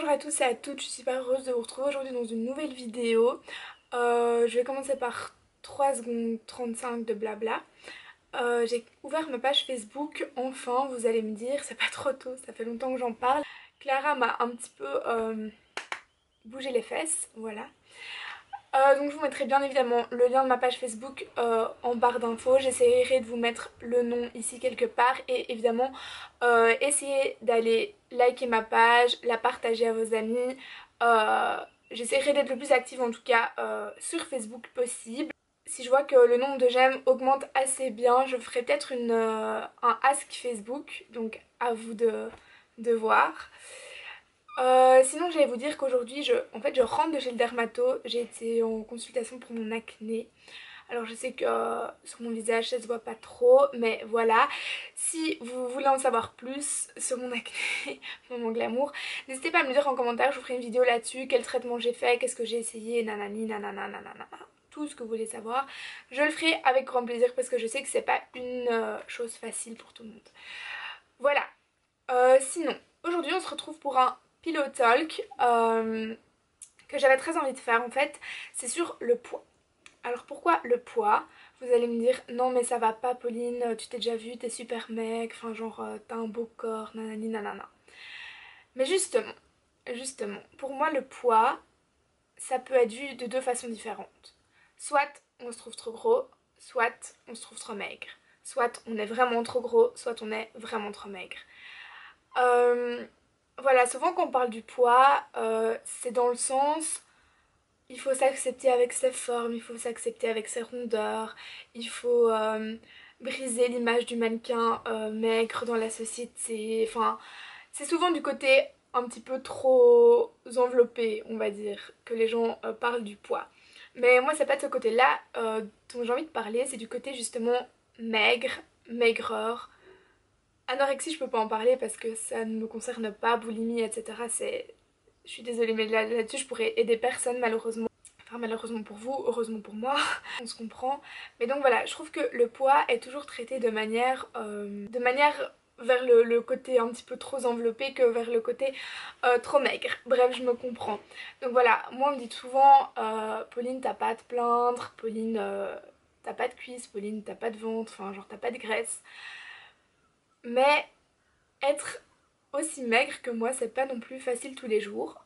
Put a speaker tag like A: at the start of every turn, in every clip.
A: Bonjour à tous et à toutes, je suis super heureuse de vous retrouver aujourd'hui dans une nouvelle vidéo. Je vais commencer par 3 secondes 35 de blabla. J'ai ouvert ma page Facebook, enfin vous allez me dire, c'est pas trop tôt, ça fait longtemps que j'en parle. Clara m'a un petit peu bougé les fesses, voilà. Donc je vous mettrai bien évidemment le lien de ma page Facebook en barre d'infos. J'essaierai de vous mettre le nom ici quelque part et évidemment essayez d'aller liker ma page, la partager à vos amis. J'essaierai d'être le plus active en tout cas sur Facebook possible. Si je vois que le nombre de j'aime augmente assez bien, je ferai peut-être un ask Facebook, donc à vous de voir. Sinon j'allais vous dire qu'aujourd'hui je rentre de chez le dermato, j'ai été en consultation pour mon acné. Alors je sais que sur mon visage ça se voit pas trop, mais voilà. Si vous voulez en savoir plus sur mon acné, mon glamour, n'hésitez pas à me le dire en commentaire, je vous ferai une vidéo là-dessus, quel traitement j'ai fait, qu'est-ce que j'ai essayé, nanani, nanana, nanana, tout ce que vous voulez savoir. Je le ferai avec grand plaisir parce que je sais que c'est pas une chose facile pour tout le monde. Voilà. Sinon, aujourd'hui on se retrouve pour un Pillow Talk que j'avais très envie de faire en fait, c'est sur le poids. Alors pourquoi le poids? Vous allez me dire non mais ça va pas Pauline, tu t'es déjà vue, t'es super maigre, enfin genre t'as un beau corps, nanani nanana. Mais justement, pour moi le poids, ça peut être vu de deux façons différentes. Soit on se trouve trop gros, soit on se trouve trop maigre. Soit on est vraiment trop gros, soit on est vraiment trop maigre. Voilà, souvent quand on parle du poids, c'est dans le sens, il faut s'accepter avec ses formes, il faut s'accepter avec ses rondeurs, il faut briser l'image du mannequin maigre dans la société. Enfin, c'est souvent du côté un petit peu trop enveloppé, on va dire, que les gens parlent du poids. Mais moi, c'est pas de ce côté-là dont j'ai envie de parler, c'est du côté justement maigre, maigreur. Anorexie, je peux pas en parler parce que ça ne me concerne pas, boulimie, etc. Je suis désolée, mais là-dessus, je pourrais aider personne malheureusement. Enfin, malheureusement pour vous, heureusement pour moi, on se comprend. Mais donc voilà, je trouve que le poids est toujours traité de manière vers le côté un petit peu trop enveloppé que vers le côté trop maigre. Bref, je me comprends. Donc voilà, moi on me dit souvent Pauline t'as pas à te plaindre, Pauline t'as pas de cuisses, Pauline t'as pas de ventre, enfin genre t'as pas de graisse. Mais être aussi maigre que moi, c'est pas non plus facile tous les jours.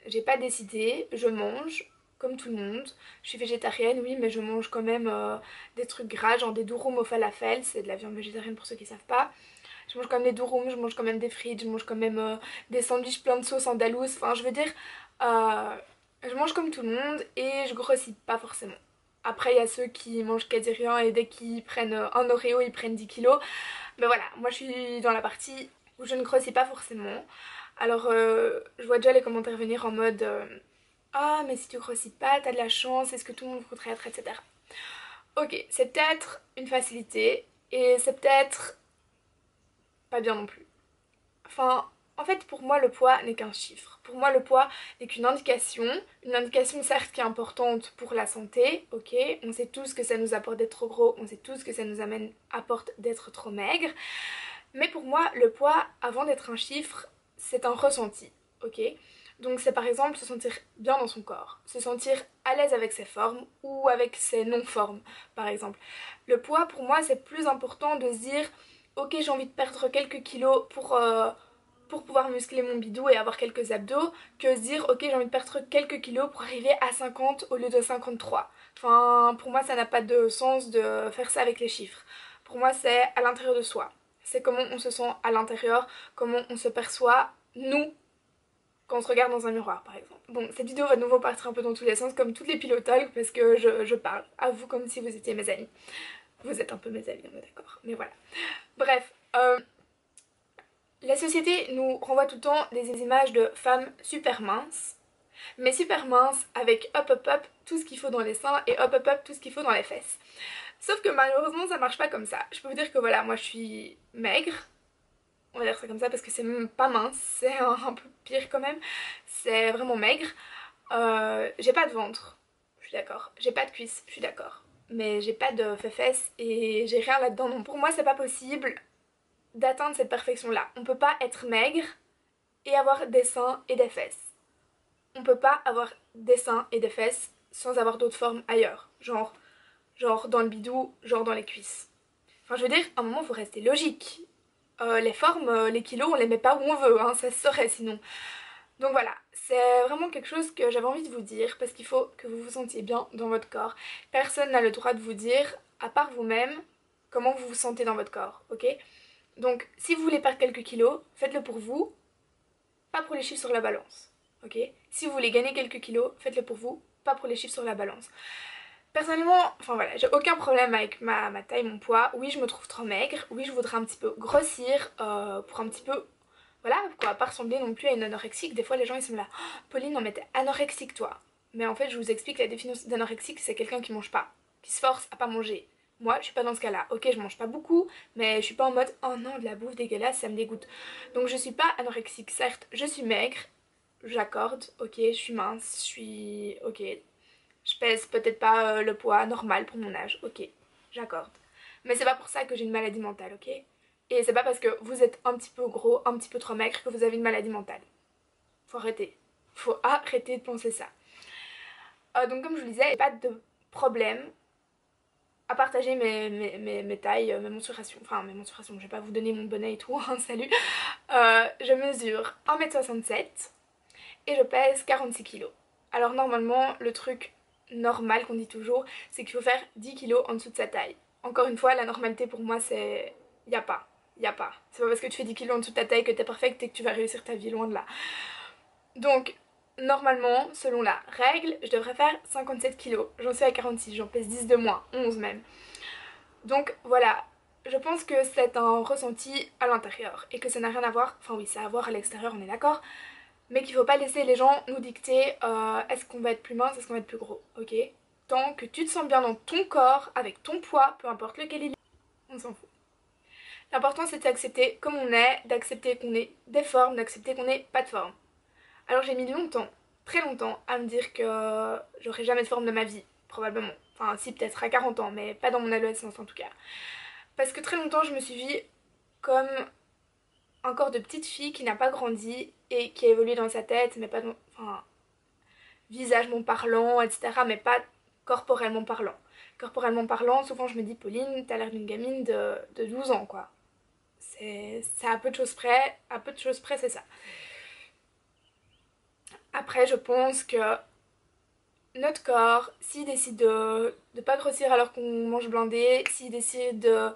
A: J'ai pas décidé, je mange comme tout le monde. Je suis végétarienne, oui, mais je mange quand même des trucs gras, genre des durum au falafel, c'est de la viande végétarienne pour ceux qui savent pas. Je mange quand même des durum, je mange quand même des frites, je mange quand même des sandwichs plein de sauce andalouse. Enfin, je veux dire, euh, je mange comme tout le monde et je grossis pas forcément. Après, il y a ceux qui mangent quasi rien et dès qu'ils prennent un Oreo, ils prennent 10 kilos. Mais voilà, moi je suis dans la partie où je ne grossis pas forcément. Alors je vois déjà les commentaires venir en mode ah mais si tu grossis pas, t'as de la chance, est-ce que tout le monde voudrait être, etc. Ok, c'est peut-être une facilité et c'est peut-être pas bien non plus. Enfin, en fait pour moi le poids n'est qu'un chiffre. Pour moi le poids n'est qu'une indication. Une indication certes qui est importante pour la santé, ok. On sait tous que ça nous apporte d'être trop gros, on sait tous que ça nous apporte d'être trop maigre. Mais pour moi, le poids, avant d'être un chiffre, c'est un ressenti, ok? Donc c'est par exemple se sentir bien dans son corps, se sentir à l'aise avec ses formes ou avec ses non-formes, par exemple. Le poids, pour moi, c'est plus important de se dire, ok, j'ai envie de perdre quelques kilos pour pouvoir muscler mon bidou et avoir quelques abdos, que se dire, ok, j'ai envie de perdre quelques kilos pour arriver à 50 au lieu de 53. Enfin, pour moi, ça n'a pas de sens de faire ça avec les chiffres. Pour moi, c'est à l'intérieur de soi. C'est comment on se sent à l'intérieur, comment on se perçoit, nous, quand on se regarde dans un miroir par exemple. Bon, cette vidéo va de nouveau partir un peu dans tous les sens, comme toutes les Pillow Talk, parce que je parle à vous comme si vous étiez mes amis. Vous êtes un peu mes amis, on est d'accord, mais voilà. Bref, la société nous renvoie tout le temps des images de femmes super minces, mais super minces avec hop hop hop tout ce qu'il faut dans les seins et hop hop hop tout ce qu'il faut dans les fesses. Sauf que malheureusement ça marche pas comme ça. Je peux vous dire que voilà, moi je suis maigre, on va dire ça comme ça parce que c'est même pas mince, c'est un peu pire quand même, c'est vraiment maigre. J'ai pas de ventre, je suis d'accord, j'ai pas de cuisses, je suis d'accord, mais j'ai pas de fesses et j'ai rien là-dedans. Donc pour moi c'est pas possible d'atteindre cette perfection là. On peut pas être maigre et avoir des seins et des fesses. On peut pas avoir des seins et des fesses sans avoir d'autres formes ailleurs. Genre dans le bidou, genre dans les cuisses. Enfin, je veux dire, à un moment, faut rester logique. Les formes, les kilos, on les met pas où on veut, hein, ça se saurait sinon. Donc voilà, c'est vraiment quelque chose que j'avais envie de vous dire parce qu'il faut que vous vous sentiez bien dans votre corps. Personne n'a le droit de vous dire, à part vous-même, comment vous vous sentez dans votre corps, ok? Donc si vous voulez perdre quelques kilos, faites-le pour vous, pas pour les chiffres sur la balance, ok? Si vous voulez gagner quelques kilos, faites-le pour vous, pas pour les chiffres sur la balance. Personnellement, enfin voilà, j'ai aucun problème avec ma taille, mon poids. Oui, je me trouve trop maigre. Oui, je voudrais un petit peu grossir pour un petit peu, voilà, quoi, pas ressembler non plus à une anorexique. Des fois, les gens ils sont là, oh, Pauline, non mais t'es anorexique toi. Mais en fait, je vous explique la définition d'anorexique, c'est quelqu'un qui mange pas, qui se force à pas manger. Moi, je suis pas dans ce cas-là. Ok, je mange pas beaucoup, mais je suis pas en mode oh non, de la bouffe dégueulasse, ça me dégoûte. Donc je suis pas anorexique, certes, je suis maigre, j'accorde, ok, je suis mince, je suis ok, je pèse peut-être pas le poids normal pour mon âge, ok, j'accorde. Mais c'est pas pour ça que j'ai une maladie mentale, ok? Et c'est pas parce que vous êtes un petit peu gros, un petit peu trop maigre que vous avez une maladie mentale. Faut arrêter. Faut arrêter de penser ça. Donc comme je vous le disais, il n'y a pas de problème à partager mes tailles, mes mensurations. Enfin, mes mensurations, je vais pas vous donner mon bonnet et tout, hein, salut. Je mesure 1m67 et je pèse 46 kilos. Alors normalement, le truc normal qu'on dit toujours, c'est qu'il faut faire 10 kilos en dessous de sa taille. Encore une fois, la normalité pour moi, c'est... Y a pas. Y a pas. C'est pas parce que tu fais 10 kilos en dessous de ta taille que t'es parfaite et que tu vas réussir ta vie, loin de là. Donc, normalement, selon la règle, je devrais faire 57 kilos. J'en suis à 46, j'en pèse 10 de moins, 11 même. Donc voilà, je pense que c'est un ressenti à l'intérieur et que ça n'a rien à voir, enfin oui, ça a à voir à l'extérieur, on est d'accord, mais qu'il faut pas laisser les gens nous dicter est-ce qu'on va être plus mince, est-ce qu'on va être plus gros, ok? Tant que tu te sens bien dans ton corps, avec ton poids, peu importe lequel il est, on s'en fout. L'important c'est d'accepter comme on est, d'accepter qu'on ait des formes, d'accepter qu'on n'ait pas de forme. Alors j'ai mis longtemps, très longtemps, à me dire que j'aurais jamais de forme de ma vie, probablement. Enfin si, peut-être à 40 ans, mais pas dans mon adolescence en tout cas. Parce que très longtemps je me suis vue comme un corps de petite fille qui n'a pas grandi et qui a évolué dans sa tête, mais pas dans... Enfin, visagement parlant, etc. Mais pas corporellement parlant. Corporellement parlant, souvent je me dis, Pauline, t'as l'air d'une gamine de 12 ans, quoi. C'est à peu de choses près, c'est ça. Après, je pense que notre corps, s'il décide de pas grossir alors qu'on mange blindé, s'il décide de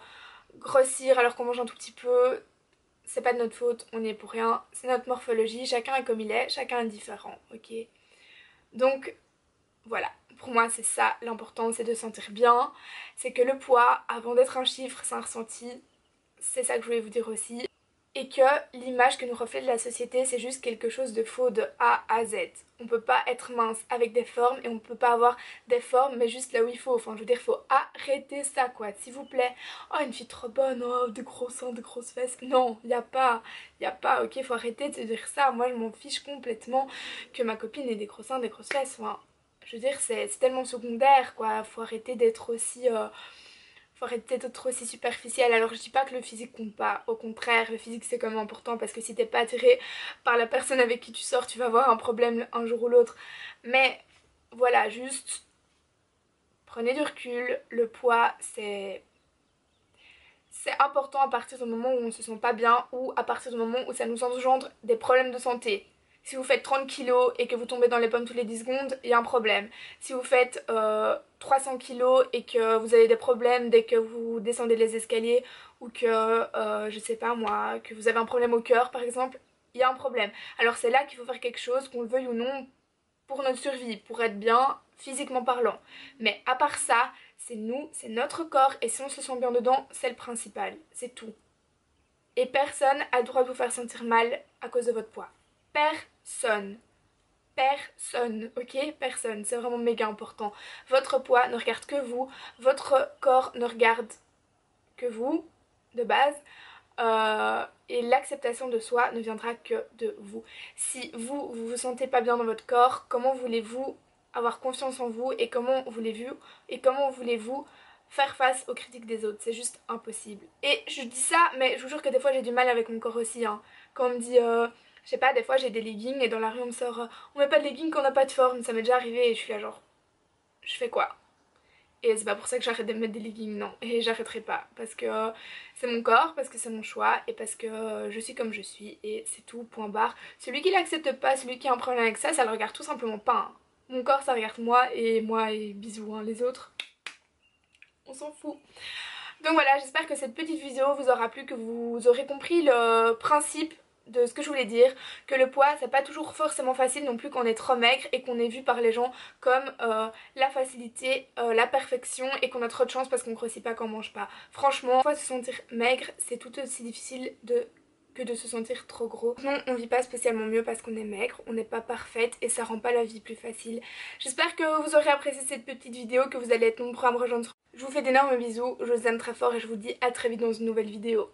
A: grossir alors qu'on mange un tout petit peu, c'est pas de notre faute, on n'y est pour rien, c'est notre morphologie, chacun est comme il est, chacun est différent, ok? Donc voilà, pour moi c'est ça l'important, c'est de se sentir bien, c'est que le poids, avant d'être un chiffre, c'est un ressenti, c'est ça que je voulais vous dire aussi. Et que l'image que nous reflète la société, c'est juste quelque chose de faux de A à Z. On peut pas être mince avec des formes et on peut pas avoir des formes mais juste là où il faut. Enfin, je veux dire, faut arrêter ça, quoi, s'il vous plaît. Oh, une fille trop bonne, oh, de gros seins, de grosses fesses. Non, y a pas, ok, faut arrêter de se dire ça. Moi, je m'en fiche complètement que ma copine ait des gros seins, des grosses fesses. Enfin, je veux dire, c'est tellement secondaire, quoi. Faut arrêter d'être aussi... faut arrêter d'être aussi superficiel. Alors je dis pas que le physique compte pas, au contraire, le physique c'est quand même important parce que si t'es pas attiré par la personne avec qui tu sors, tu vas avoir un problème un jour ou l'autre. Mais voilà, juste prenez du recul, le poids c'est important à partir du moment où on se sent pas bien ou à partir du moment où ça nous engendre des problèmes de santé. Si vous faites 30 kilos et que vous tombez dans les pommes toutes les 10 secondes, il y a un problème. Si vous faites 300 kilos et que vous avez des problèmes dès que vous descendez les escaliers ou que, je sais pas moi, que vous avez un problème au cœur par exemple, il y a un problème. Alors c'est là qu'il faut faire quelque chose, qu'on le veuille ou non, pour notre survie, pour être bien physiquement parlant. Mais à part ça, c'est nous, c'est notre corps et si on se sent bien dedans, c'est le principal, c'est tout. Et personne a le droit de vous faire sentir mal à cause de votre poids. Personne. Personne, ok? Personne, c'est vraiment méga important. Votre poids ne regarde que vous, votre corps ne regarde que vous, de base. Et l'acceptation de soi ne viendra que de vous. Si vous vous sentez pas bien dans votre corps, comment voulez-vous avoir confiance en vous et comment voulez-vous faire face aux critiques des autres? C'est juste impossible. Et je dis ça, mais je vous jure que des fois j'ai du mal avec mon corps aussi, hein. Quand on me dit Je sais pas, des fois j'ai des leggings et dans la rue on me sort on met pas de leggings quand on n'a pas de forme, ça m'est déjà arrivé et je suis là genre je fais quoi? Et c'est pas pour ça que j'arrête de mettre des leggings, non. Et j'arrêterai pas. Parce que c'est mon corps, parce que c'est mon choix et parce que je suis comme je suis. Et c'est tout, point barre. Celui qui l'accepte pas, celui qui a un problème avec ça, ça le regarde tout simplement pas. Hein. Mon corps, ça regarde moi et bisous. Hein. Les autres, on s'en fout. Donc voilà, j'espère que cette petite vidéo vous aura plu, que vous aurez compris le principe de ce que je voulais dire, que le poids c'est pas toujours forcément facile non plus quand on est trop maigre et qu'on est vu par les gens comme la facilité, la perfection et qu'on a trop de chance parce qu'on grossit pas, qu'on mange pas. Franchement, se sentir maigre c'est tout aussi difficile que de se sentir trop gros. Non, on vit pas spécialement mieux parce qu'on est maigre, on n'est pas parfaite et ça rend pas la vie plus facile. J'espère que vous aurez apprécié cette petite vidéo, que vous allez être nombreux à me rejoindre. Je vous fais d'énormes bisous, je vous aime très fort et je vous dis à très vite dans une nouvelle vidéo.